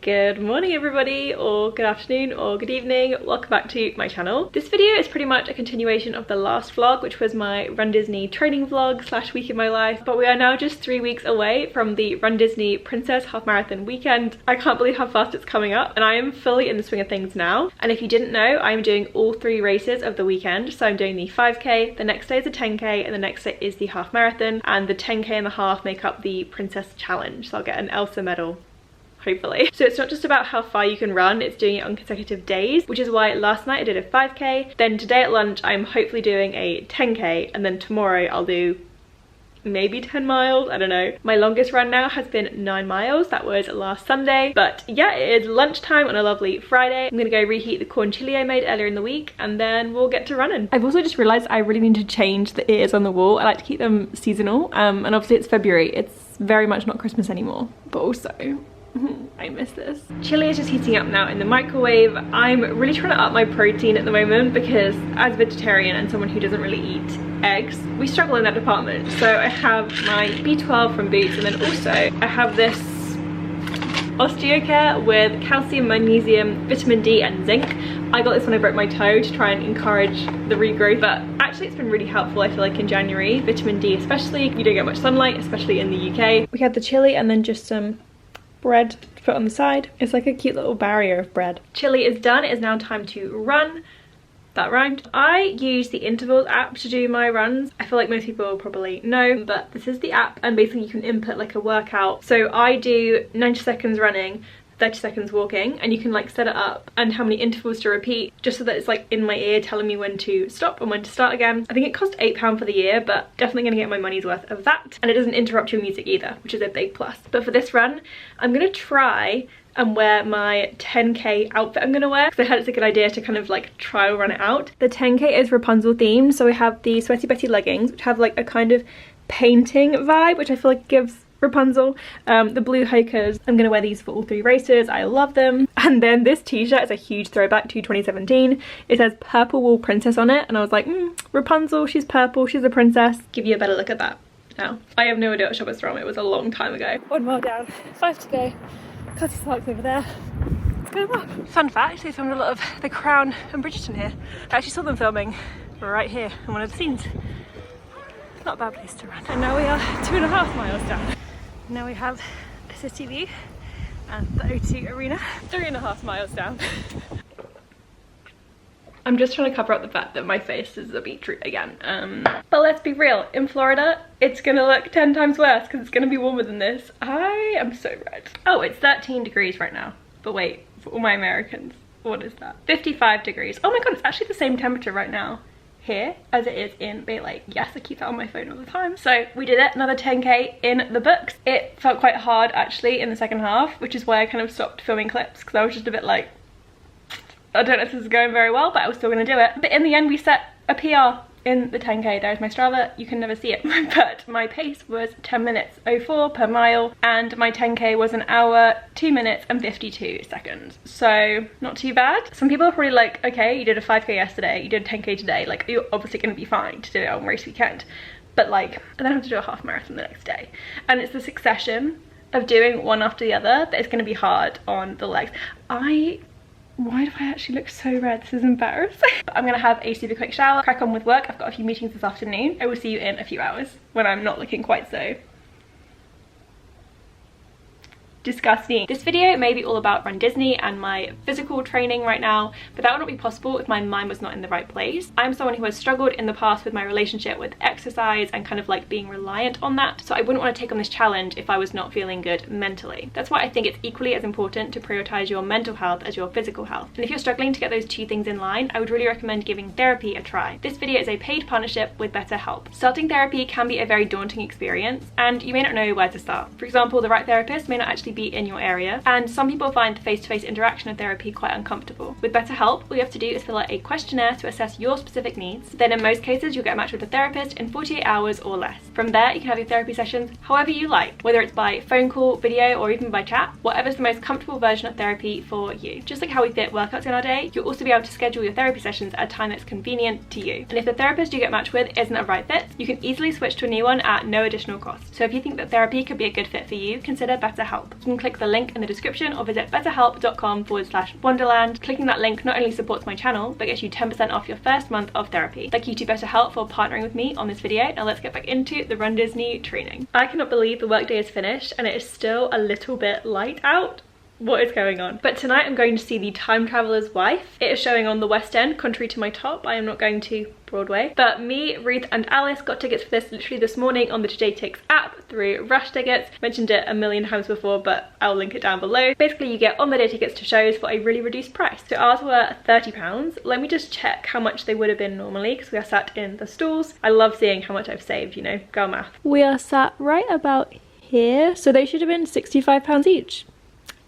Good morning everybody, or good afternoon, or good evening. Welcome back to my channel. This video is pretty much a continuation of the last vlog, which was my Run Disney training vlog / week in my life, but we are now just 3 weeks away from the Run Disney Princess Half Marathon weekend. I can't believe how fast it's coming up, and I am fully in the swing of things now. And if you didn't know, I'm doing all 3 races of the weekend. So I'm doing the 5k, the next day is a 10k, and the next day is the half marathon, and the 10k and the half make up the Princess Challenge. So I'll get an Elsa medal, hopefully. So it's not just about how far you can run, it's doing it on consecutive days, which is why last night I did a 5k, then today at lunch I'm hopefully doing a 10k, and then tomorrow I'll do maybe 10 miles, I don't know. My longest run now has been 9 miles, that was last Sunday. But yeah, it is lunchtime on a lovely Friday. I'm gonna go reheat the corn chili I made earlier in the week, and then we'll get to running. I've also just realised I really need to change the ears on the wall. I like to keep them seasonal, and obviously it's February, it's very much not Christmas anymore, but also I miss this. Chili is just heating up now in the microwave. I'm really trying to up my protein at the moment because as a vegetarian and someone who doesn't really eat eggs, we struggle in that department. So I have my B12 from Boots, and then also I have this Osteocare with calcium, magnesium, vitamin D and zinc. I got this when I broke my toe to try and encourage the regrowth, but actually it's been really helpful. I feel like in January, vitamin D especially, you don't get much sunlight, especially in the UK. We had the chili and then just some bread to put on the side. It's like a cute little barrier of bread. Chili is done. It is now time to run. That rhymed. I use the intervals app to do my runs. I feel like most people probably know, but this is the app, and basically you can input like a workout. So I do 90 seconds running, 30 seconds walking, and you can like set it up and how many intervals to repeat, just so that it's like in my ear telling me when to stop and when to start again. I think it cost £8 for the year, but definitely gonna get my money's worth of that. And it doesn't interrupt your music either, which is a big plus. But for this run, I'm gonna try and wear my 10k outfit I'm gonna wear, because I heard it's a good idea to kind of like trial run it out. The 10k is Rapunzel themed, so we have the Sweaty Betty leggings, which have like a kind of painting vibe, which I feel like gives Rapunzel. The blue hokers, I'm gonna wear these for all 3 races. I love them. And then this t-shirt is a huge throwback to 2017. It says Purple Wool Princess on it, and I was like, Rapunzel, she's purple, she's a princess. Give you a better look at that now. I have no idea what shop it's from, it was a long time ago. 1 mile down, 5 to go. Cutty Sparks over there. It's going well. Fun fact, they filmed a lot of The Crown and Bridgerton here. I actually saw them filming right here in one of the scenes. Not a bad place to run. And now we are 2.5 miles down. Now we have the city view and the O2 Arena. 3.5 miles down. I'm just trying to cover up the fact that my face is a beetroot again. But let's be real, in Florida, it's gonna look 10 times worse because it's gonna be warmer than this. I am so red. Oh, it's 13 degrees right now. But wait, for all my Americans, what is that? 55 degrees. Oh my god, it's actually the same temperature right now here as it is in Bay Lake. Yes, I keep that on my phone all the time. So we did it, another 10k in the books. It felt quite hard actually in the second half, which is why I kind of stopped filming clips, because I was just a bit like, I don't know if this is going very well, but I was still gonna do it. But in the end we set a PR in the 10k. There's my Strava, you can never see it, but my pace was 10 minutes 04 per mile, and my 10k was an hour 2 minutes and 52 seconds. So not too bad. Some people are probably like, okay, you did a 5k yesterday, you did a 10k today, like you're obviously gonna be fine to do it on race weekend. But like, I then have to do a half marathon the next day, and it's the succession of doing one after the other that is gonna be hard on the legs. Why do I actually look so red? This is embarrassing. I'm gonna have a super quick shower, crack on with work. I've got a few meetings this afternoon. I will see you in a few hours when I'm not looking quite so disgusting. This video may be all about Run Disney and my physical training right now, but that would not be possible if my mind was not in the right place. I'm someone who has struggled in the past with my relationship with exercise and kind of like being reliant on that, so I wouldn't want to take on this challenge if I was not feeling good mentally. That's why I think it's equally as important to prioritize your mental health as your physical health. And if you're struggling to get those 2 things in line, I would really recommend giving therapy a try. This video is a paid partnership with BetterHelp. Starting therapy can be a very daunting experience, and you may not know where to start. For example, the right therapist may not actually likely be in your area, and some people find the face-to-face interaction of therapy quite uncomfortable. With BetterHelp, all you have to do is fill out a questionnaire to assess your specific needs. Then in most cases, you'll get matched with a therapist in 48 hours or less. From there, you can have your therapy sessions however you like, whether it's by phone call, video, or even by chat, whatever's the most comfortable version of therapy for you. Just like how we fit workouts in our day, you'll also be able to schedule your therapy sessions at a time that's convenient to you. And if the therapist you get matched with isn't a right fit, you can easily switch to a new one at no additional cost. So if you think that therapy could be a good fit for you, consider BetterHelp. You can click the link in the description or visit betterhelp.com/wonderland. Clicking that link not only supports my channel, but gets you 10% off your first month of therapy. Thank you to BetterHelp for partnering with me on this video. Now let's get back into the Run Disney training. I cannot believe the workday is finished and it is still a little bit light out. What is going on? But tonight I'm going to see The Time Traveller's Wife. It is showing on the West End, contrary to my top. I am not going to Broadway. But me, Ruth and Alice got tickets for this literally this morning on the Today Tix app through Rush Tickets. Mentioned it a million times before, but I'll link it down below. Basically, you get on-the-day tickets to shows for a really reduced price. So ours were £30. Let me just check how much they would have been normally, because we are sat in the stalls. I love seeing how much I've saved, you know, girl math. We are sat right about here, so they should have been £65 each.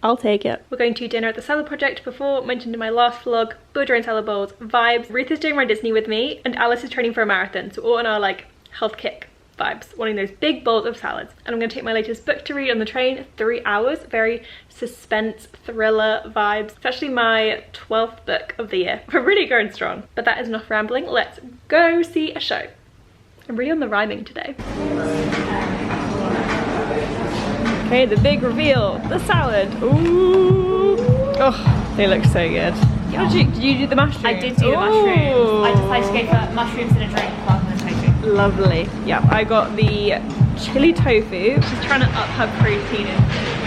I'll take it. We're going to dinner at the Cellar Project before, mentioned in my last vlog, build your own cellar bowls, vibes. Ruth is doing Run Disney with me and Alice is training for a marathon. So all in our like health kick vibes, wanting those big bowls of salads. And I'm gonna take my latest book to read on the train, 3 hours, very suspense, thriller vibes. It's actually my 12th book of the year. We're really going strong, but that is enough rambling. Let's go see a show. I'm really on the rhyming today. Okay, the big reveal, the salad. Ooh. Oh, they look so good. Yeah. Did you do the mushrooms? I did do the mushrooms. I decided to go for mushrooms in a drink rather than tofu. Lovely. Yeah, I got the chili tofu. She's trying to up her protein intake.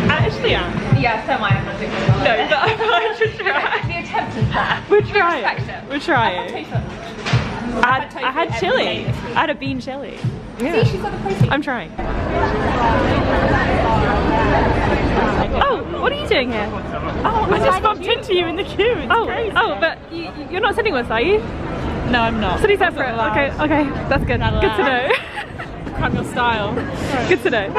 I actually am. Yeah, so am I. I'm not doing it. No, but I should try. The attempt is there. We're trying. We're trying. I had chili. I had a bean chili. Yeah. See, she's got the protein. I'm trying. Oh, what are you doing here? Oh, I just bumped into you in the queue. It's crazy. But you're not sitting with us, are you? No, I'm not. Sitting separate. Okay, that's good. Good to know. Crap your style. Good to know.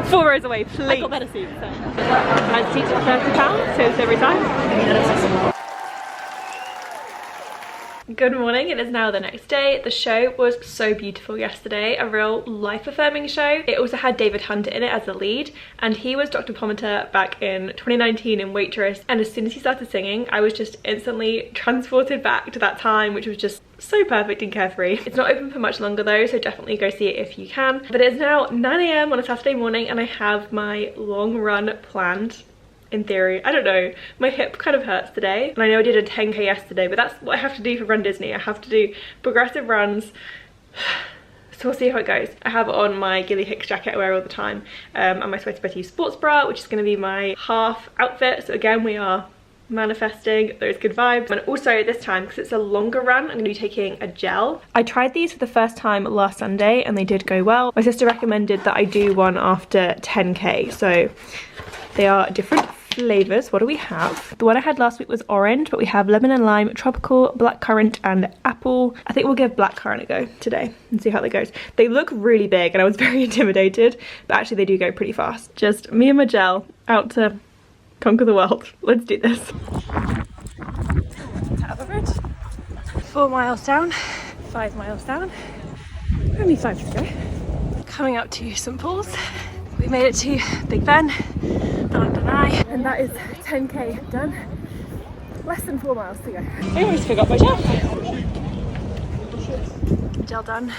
4 rows away, please. I got better seats. So. And seats for £30, so it's every time. Good morning, it is now the next day. The show was so beautiful yesterday, a real life-affirming show. It also had David Hunter in it as the lead, and he was Dr. Pomatter back in 2019 in Waitress, and as soon as he started singing, I was just instantly transported back to that time, which was just so perfect and carefree. It's not open for much longer though, so definitely go see it if you can. But it is now 9 AM on a Saturday morning, and I have my long run planned. In theory, I don't know, my hip kind of hurts today, and I know I did a 10k yesterday, but that's what I have to do for Run Disney. I have to do progressive runs, so we'll see how it goes. I have on my Gilly Hicks jacket I wear all the time, and my Sweaty Betty sports bra, which is going to be my half outfit. So again, we are manifesting those good vibes. And also this time, because it's a longer run, I'm going to be taking a gel. I tried these for the first time last Sunday and they did go well. My sister recommended that I do one after 10k, so they are different flavors. What do we have? The one I had last week was orange, but we have lemon and lime, tropical, blackcurrant and apple. I think we'll give blackcurrant a go today and see how that goes. They look really big and I was very intimidated, but actually they do go pretty fast. Just me and my gel out to conquer the world. Let's do this. 4 miles down, 5 miles down, only 5 to go. Coming up to St Paul's. We made it to Big Ben, Don Denai, and that is 10k done. Less than 4 miles to go. I almost forgot my gel. Gel done.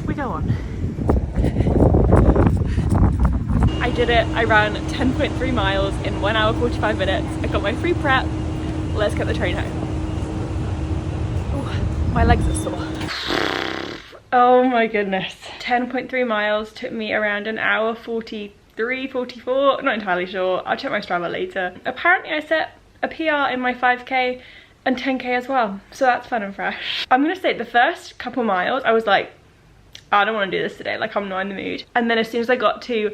We go on. I did it. I ran 10.3 miles in 1 hour 45 minutes. I got my free prep. Let's get the train home. Ooh, my legs are sore. Oh my goodness. 10.3 miles took me around an hour 43, 44, not entirely sure. I'll check my Strava later. Apparently I set a PR in my 5k and 10k as well, so that's fun and fresh. I'm gonna say the first couple miles I was like, I don't want to do this today, like I'm not in the mood. And then as soon as I got to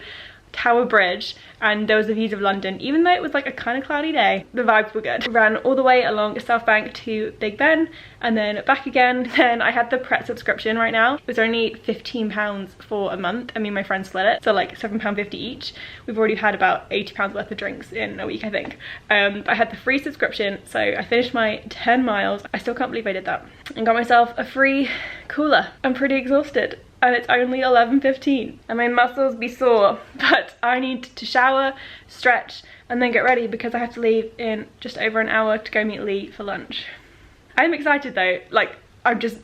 Tower Bridge and there was the views of London. Even though it was like a kind of cloudy day, the vibes were good. Ran all the way along South Bank to Big Ben and then back again. Then I had the Pret subscription right now. It was only £15 for a month. I mean, my friends split it, so like £7.50 each. We've already had about £80 worth of drinks in a week, I think. I had the free subscription, so I finished my 10 miles. I still can't believe I did that. And got myself a free cooler. I'm pretty exhausted. And it's only 11:15 and my muscles be sore, but I need to shower, stretch and then get ready because I have to leave in just over an hour to go meet Lee for lunch. I'm excited though, like I'm just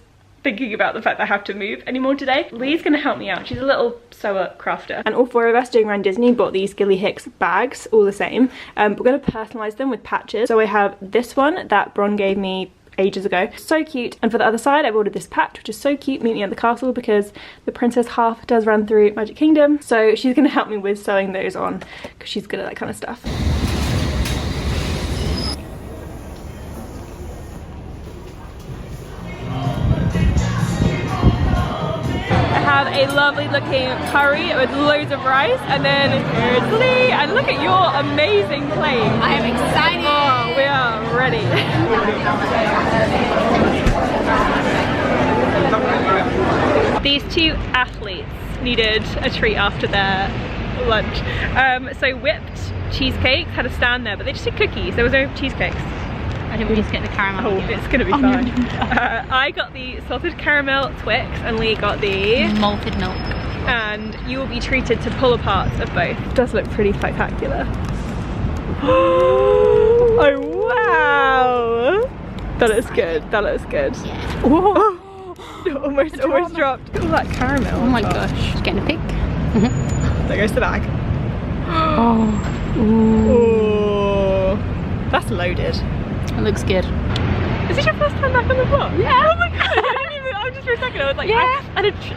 thinking about the fact that I have to move anymore today. Lee's gonna help me out. She's a little sewer crafter. And all 4 of us doing Run Disney bought these Gilly Hicks bags, all the same. We're gonna personalize them with patches. So I have this one that Bron gave me ages ago, so cute. And for the other side I've ordered this patch which is so cute, meet me at the castle, because the princess half does run through Magic Kingdom, so she's gonna help me with sewing those on because she's good at that kind of stuff. I have a lovely looking curry with loads of rice, and then here's Lee, and look at your amazing plate. I am excited. Oh, we are ready. These 2 athletes needed a treat after their lunch. So whipped cheesecakes had a stand there, but they just did cookies. There was no cheesecakes. I think we just get the caramel. Oh, it's gonna be fine. I got the salted caramel Twix and Lee got the malted milk. And you will be treated to pull aparts of both. It does look pretty spectacular. Oh wow! That looks good. That looks good. Yeah. Whoa! almost dropped. All that caramel. Oh my gosh! Just getting a pic. There goes the bag. Oh. Ooh. That's loaded. It looks good. Is this your first time back on the vlog? Yeah. Oh my god! I didn't even. I was just for a second. I was like, yeah.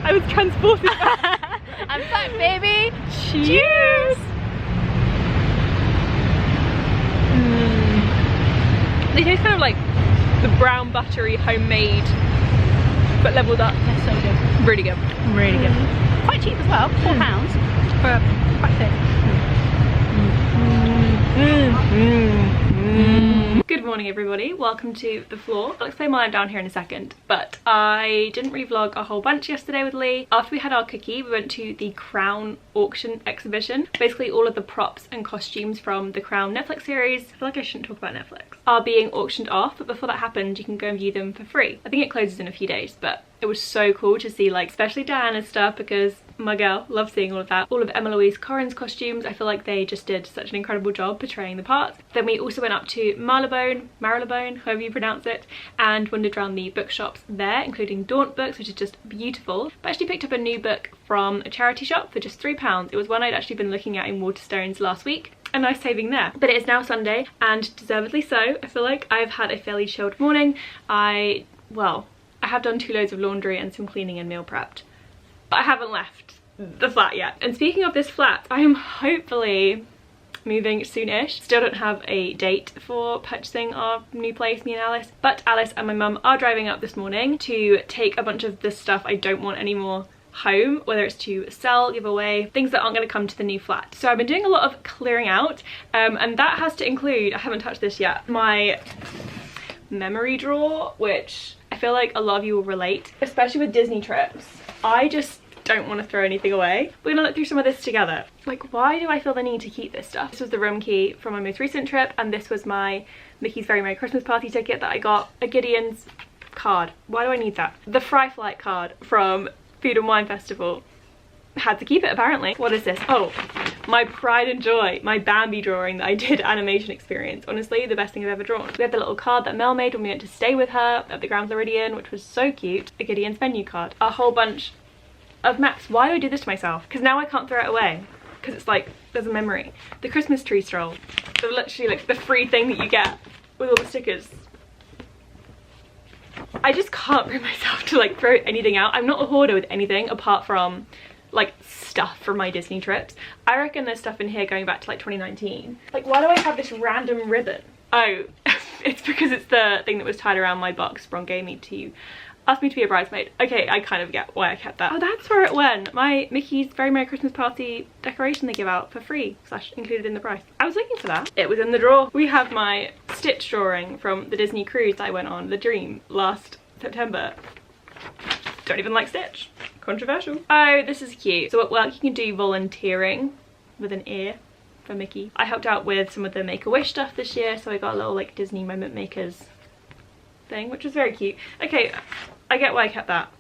I was transported back. I'm back, baby. Cheers. They taste kind of like the brown buttery homemade, but leveled up. They're so good. Really good. Really good. Quite cheap as well. £4 for quite thick. Good morning everybody, welcome to the floor. I'll explain why I'm down here in a second, but I didn't really vlog a whole bunch yesterday with Lee. After we had our cookie, we went to the Crown auction exhibition. Basically all of the props and costumes from the Crown Netflix series, I feel like I shouldn't talk about Netflix, are being auctioned off, but before that happened you can go and view them for free. I think it closes in a few days, but it was so cool to see, like, especially Diana's stuff, because my girl loves seeing all of that. All of Emma Louise Corrin's costumes, I feel like they just did such an incredible job portraying the parts. Then we also went up to Marylebone, however you pronounce it, and wandered around the bookshops there, including Daunt Books, which is just beautiful. But actually picked up a new book from a charity shop for just £3. It was one I'd actually been looking at in Waterstones last week. A nice saving there. But it is now Sunday, and deservedly so. I feel like I've had a fairly chilled morning. I have done 2 loads of laundry and some cleaning and meal prepped, but I haven't left the flat yet. And speaking of this flat, I am hopefully moving soonish. Still don't have a date for purchasing our new place, me and Alice, but Alice and my mum are driving up this morning to take a bunch of the stuff I don't want anymore home, whether it's to sell, give away, things that aren't going to come to the new flat. So I've been doing a lot of clearing out, and that has to include, I haven't touched this yet, my memory drawer, which I feel like a lot of you will relate, especially with Disney trips. I just don't want to throw anything away. We're gonna look through some of this together. Like, why do I feel the need to keep this stuff? This was the room key from my most recent trip, and this was my Mickey's Very Merry Christmas Party ticket that I got, a Gideon's card. Why do I need that? The Fry Flight card from Food and Wine Festival. Had to keep it apparently. What is this? Oh, my pride and joy, my Bambi drawing that I did animation experience. Honestly, the best thing I've ever drawn. We had the little card that Mel made when we went to stay with her at the Grand Floridian, which was so cute. The Gideon's menu card. A whole bunch of maps. Why do I do this to myself? Because now I can't throw it away. Because it's like, there's a memory. The Christmas tree stroll. So literally like the free thing that you get with all the stickers. I just can't bring myself to like throw anything out. I'm not a hoarder with anything apart from like stuff from my Disney trips. I reckon there's stuff in here going back to like 2019. Like, why do I have this random ribbon? Oh, it's because it's the thing that was tied around my box Bron gave me to asked me to be a bridesmaid. Okay, I kind of get why I kept that. Oh, that's where it went. My Mickey's Very Merry Christmas Party decoration they give out for free / included in the price. I was looking for that. It was in the drawer. We have my Stitch drawing from the Disney cruise I went on, The Dream, last September. Don't even like Stitch. Controversial. Oh, this is cute. So at work you can do volunteering with an ear for Mickey. I helped out with some of the Make-A-Wish stuff this year, so I got a little like Disney moment makers thing, which was very cute. Okay, I get why I kept that.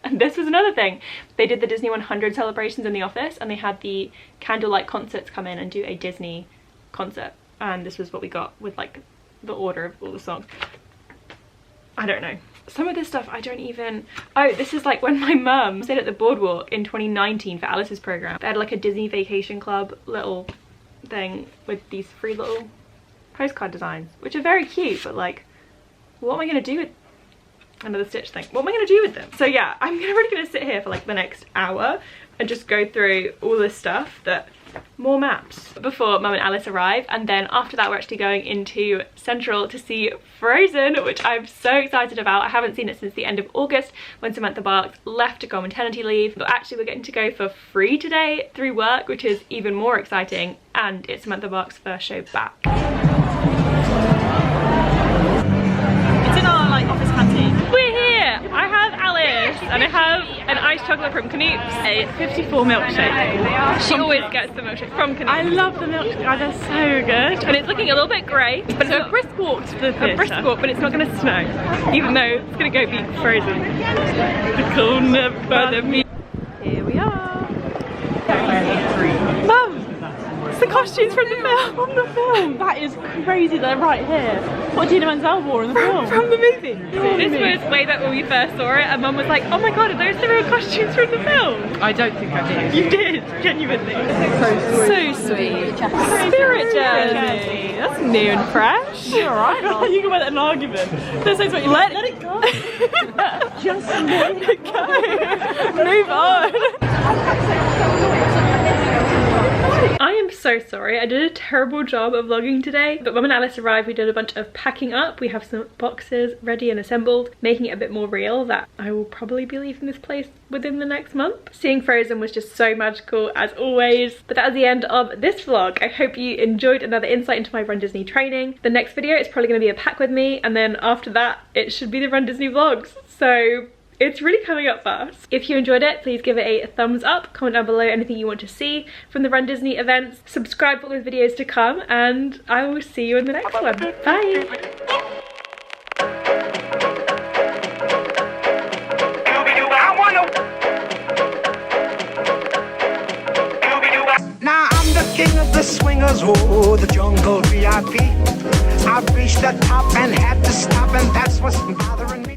And this was another thing. They did the Disney 100 celebrations in the office, and they had the candlelight concerts come in and do a Disney concert. And this was what we got with like the order of all the songs. I don't know. Some of this stuff I don't even... Oh, this is like when my mum stayed at the boardwalk in 2019 for Alice's program. They had like a Disney Vacation Club little thing with these free little postcard designs, which are very cute, but like, what am I going to do with another Stitch thing? What am I going to do with them? So yeah, I'm really going to sit here for like the next hour and just go through all this stuff that... More maps before Mum and Alice arrive, and then after that we're actually going into Central to see Frozen, which I'm so excited about. I haven't seen it since the end of August when Samantha Barks left to go on maternity leave, but actually we're getting to go for free today through work, which is even more exciting, and it's Samantha Barks' first show back. It's in our like office canteen. We're here! I have Alice and I have an iced chocolate from Canute's, a 54 milkshake. She always gets the milkshake from Canute's. I love the milkshake, oh, they're so good. And it's looking a little bit grey, but it's a brisk walk to the theatre. A brisk walk, but it's not going to snow, even though it's going to go be Frozen. The cool never me. Here we are. Mum! It's the costumes from the film. From the film. That is crazy, they're right here. What Tina Menzel wore in the film. From the movie. This was way back when we first saw it, and Mum was like, oh my god, are those the real costumes from the film? I don't think I did. You did, genuinely. So sweet. Spirit jersey. That's new and fresh. You're alright. You can wear that in an argument. That's what you let it go. Just let it go. Move on. I am so sorry, I did a terrible job of vlogging today, but Mum and Alice arrived, we did a bunch of packing up, we have some boxes ready and assembled, making it a bit more real that I will probably be leaving this place within the next month. Seeing Frozen was just so magical as always, but that is the end of this vlog. I hope you enjoyed another insight into my Run Disney training. The next video is probably going to be a pack with me, and then after that it should be the Run Disney vlogs, so it's really coming up fast. If you enjoyed it, please give it a thumbs up, comment down below anything you want to see from the Run Disney events, subscribe for those videos to come, and I will see you in the next one. Bye! Now I'm the king of the swingers, oh, the jungle VIP. I've reached the top and had to stop, and that's what's bothering me.